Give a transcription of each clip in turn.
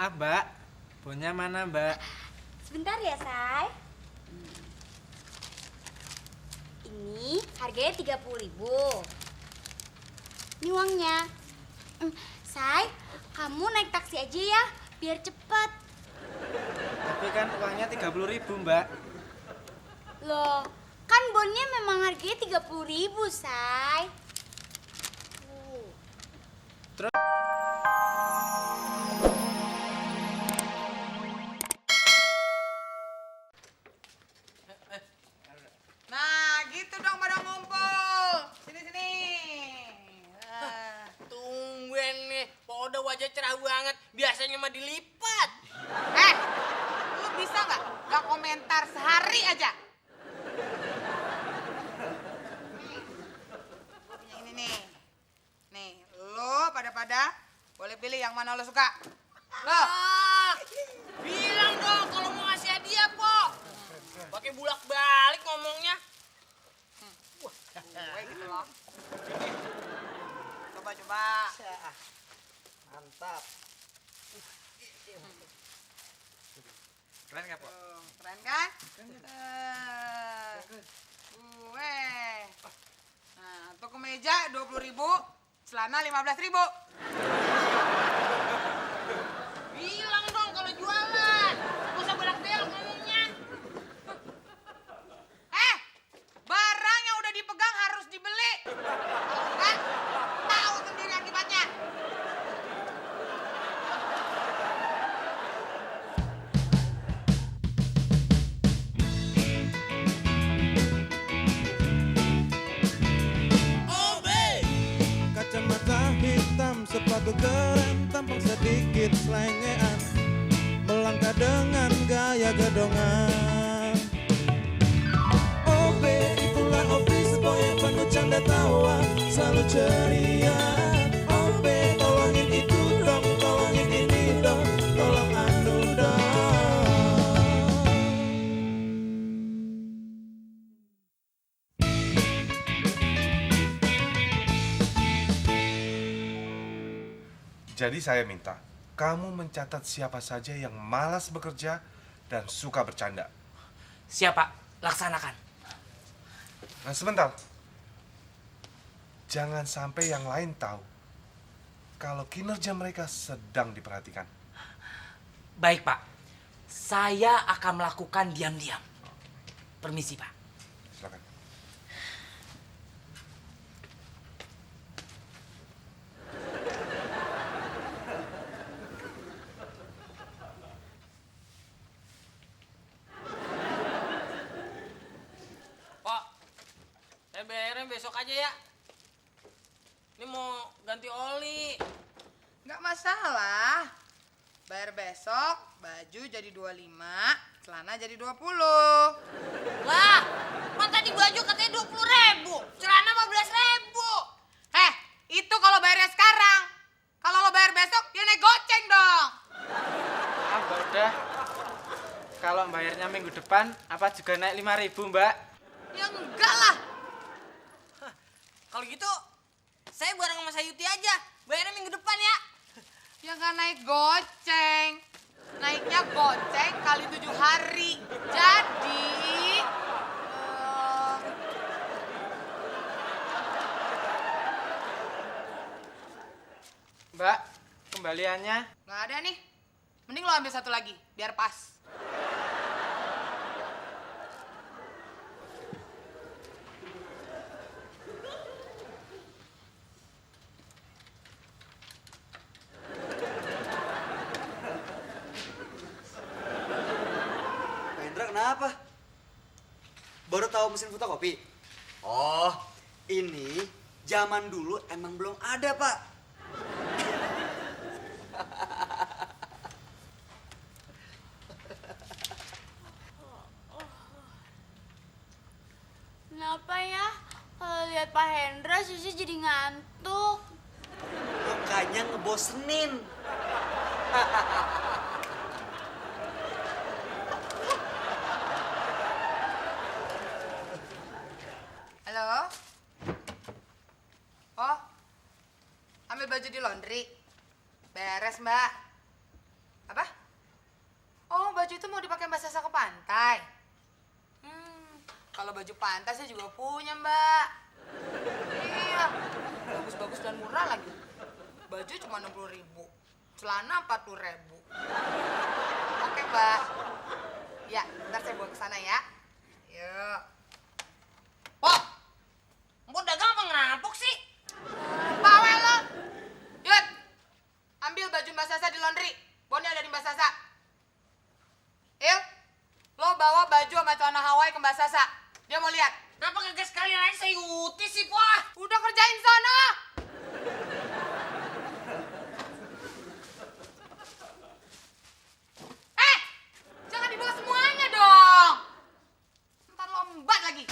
Maaf, Mbak. Bonnya mana, Mbak? Sebentar ya, Say. Ini harganya 30.000. Ini uangnya. Say, kamu naik taksi aja ya, biar cepet. Tapi kan uangnya 30.000, Mbak. Loh, kan bonnya memang harganya 30.000, Say. Terus Nah, gitu dong pada ngumpul. Sini. Tungguin nih, Pak Oda wajah cerah banget. Biasanya mah dilipat. Lu bisa nggak? Gak komentar sehari aja. Gue punya ini nih. Nih, lo pada boleh pilih yang mana lo suka. Lo. Bilang dong kalau mau ngasih hadiah, Pok. Pakai bulak-balik ngomongnya. Gue gitu loh. Coba. mantap. Keren nggak, Pok? Keren kan? Gue. Nah, untuk kemeja 20.000, celana 15.000. Bilang dong kalau jualan. Gak usah bolak-balik ngomongnya. Barang yang udah dipegang harus dibeli. Kan? Tahu sendiri akibatnya. Kacamata hitam, sepatu keren, tampang sedikit selengean, melangkah dengan gaya gedongan. OB, itulah office boy yang penuh canda tawa, selalu ceria. OB, tolongin itu dong, tolongin ini dong, tolong anu dong. Jadi saya minta kamu mencatat siapa saja yang malas bekerja dan suka bercanda. Siap, Pak. Laksanakan. Nah sebentar, jangan sampai yang lain tahu kalau kinerja mereka sedang diperhatikan. Baik, Pak. Saya akan melakukan diam-diam. Permisi, Pak. Silakan. Pak, saya bayarin besok aja ya. Ini mau ganti oli. Nggak masalah. Bayar besok, baju jadi 25, celana jadi 20. Lah, kan tadi baju katanya 20.000, celana 15.000. Itu kalau bayarnya sekarang. Kalau lo bayar besok, ya naik goceng dong. Maaf, Mbak Oda. Kalau bayarnya minggu depan, apa juga naik 5.000, Mbak? Ya enggak lah. Kalau gitu, saya bareng sama Sayuti aja. Bayarnya minggu depan ya. Ya nggak naik goceng. Naiknya goceng kali 7 hari. Jadi... Mbak, kembaliannya. nggak ada nih. Mending lo ambil satu lagi, biar pas. Pak Hendra kenapa? Baru tahu mesin fotokopi? Oh, ini zaman dulu emang belum ada, Pak. Kenapa ya? Kalau lihat Pak Hendra, Susi jadi ngantuk. Mukanya ngebosenin. Halo? Oh, ambil baju di laundry. Beres, Mbak. Apa? Oh, baju itu mau dipakai Mbak Sasa ke pantai. Kalau baju pantai saya juga punya, Mbak. Iya, bagus-bagus dan murah lagi. Baju cuma 60.000, celana 40.000. Oke, Mbak. Ya, ntar saya bawa ke sana ya. Yuk. Pok, Mpok dagang apa ngerampok sih? Bawel lo. Yud, ambil baju Mbak Sasa di laundry. Bonnya ada di Mbak Sasa. Il, lo bawa baju sama celana Hawaii ke Mbak Sasa. Dia mau lihat. Kenapa kagak sekalian aja saya uti sih, Pok? Udah kerjain sono. Jangan dibawa semuanya dong. Ntar lo embat lagi.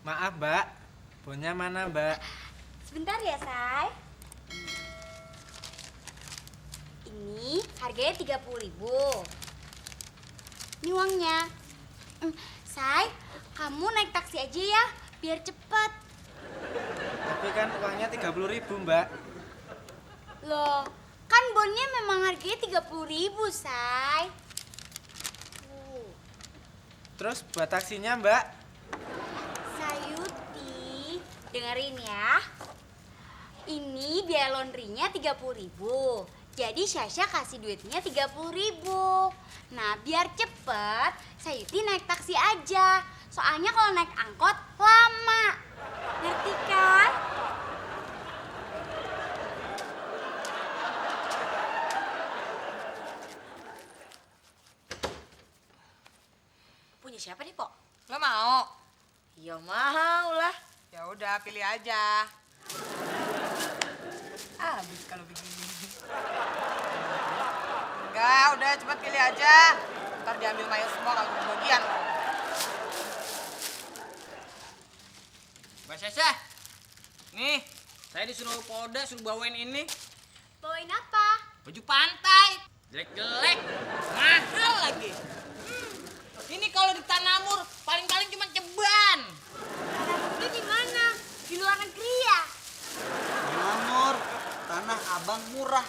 Maaf, Mbak. Bonnya mana, Mbak? Sebentar ya, Say. Ini harganya 30.000. Ini uangnya. Say, kamu naik taksi aja ya, biar cepet. Tapi kan uangnya 30.000, Mbak. Loh, kan bonnya memang harganya 30.000, Say. Terus buat taksinya, Mbak? Sayuti, dengerin ya. Ini biaya laundrynya 30.000. Jadi Syasha kasih duitnya 30.000. Nah, biar cepet, Sayuti naik taksi aja. Soalnya kalau naik angkot lama. Ngerti kan? Punya siapa nih, Pok? Lo mau? Ya mau lah. Ya udah, pilih aja. Habis kalau begini. Enggak, udah cepet pilih aja. Ntar diambil Maya semua kalau kebagian. Mbak Sasa, nih, saya disuruh Polda suruh bawain ini. Bawain apa? Baju pantai. Jelek-jelek, mahal lagi. Ini kalau di Tanamur paling-paling cuma ceban. Tanah di mana? Di luar negeri ya? Namur, tanah abang murah.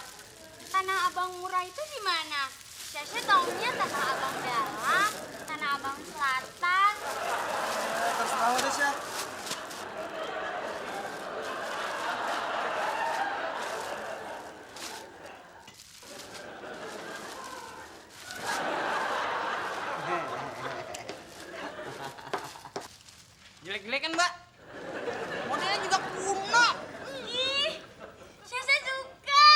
Tanah Abang murah itu di mana? Syasha taunya Tanah Abang dalam, Tanah Abang selatan. Terserah lo deh, Syah. Jelek-jelek kan, Mbak? Modelnya juga kuno. Ih, Syasha suka.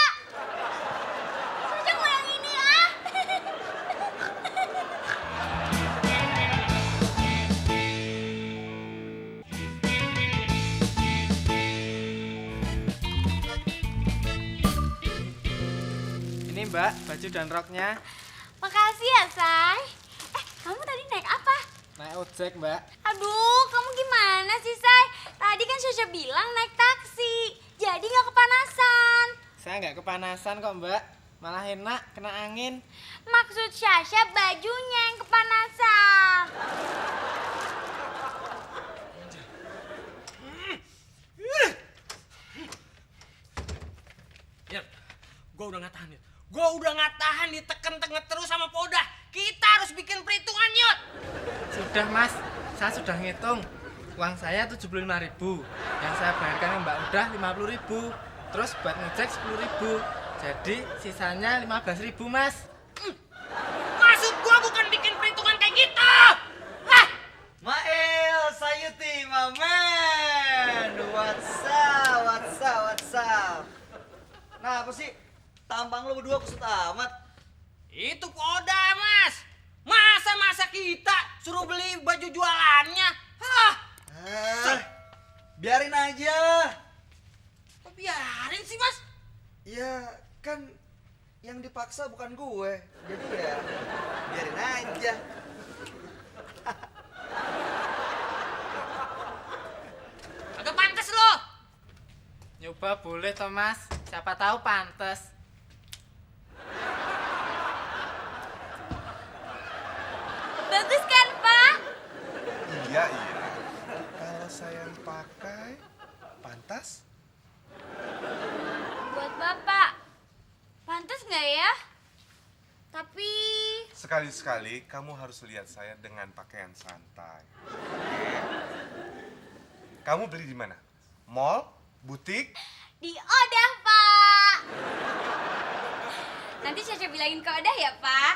Syasha mau yang ini ah. Ini, Mbak, baju dan roknya. Makasih ya, Say. Kamu tadi naik apa? Naik ojek, Mbak. Aduh, kamu gimana sih, Say? Tadi kan Syasha bilang naik taksi. Jadi nggak kepanasan. Saya nggak kepanasan kok, Mbak. Malah enak, kena angin. Maksud Syasha bajunya yang kepanasan. Ya, gua udah nggak tahan ya. Gua udah nggak tahan diteken-teken terus sama Polda. Kita harus bikin perhitungan, Yud. Sudah, Mas. Saya sudah ngitung. Uang saya 75.000. Yang saya bayarkan ke Mbak Udah 50.000. Terus buat ngecek 10.000. Jadi sisanya 15.000, Mas. Maksud gua bukan bikin perhitungan kayak gitu. Hah? Mael, Sayuti, mamen. What's up? Nah, apa sih? Tampang lo berdua kusut amat. Itu Polda, Mas. Masa kita suruh beli baju jualannya? Hah? Biarin aja. Kok biarin sih, Mas? Ya, kan yang dipaksa bukan gue. Jadi ya, biarin aja. Agak pantas loh. Nyoba boleh, Thomas. Siapa tahu pantes. pakai pantas? Buat Bapak. Pantas nggak ya? Tapi Sekali-sekali kamu harus lihat saya dengan pakaian santai. Oke? Kamu beli di mana? Mall? Butik? di Odah, Pak. Nanti Caca bilangin ke Odah ya, Pak.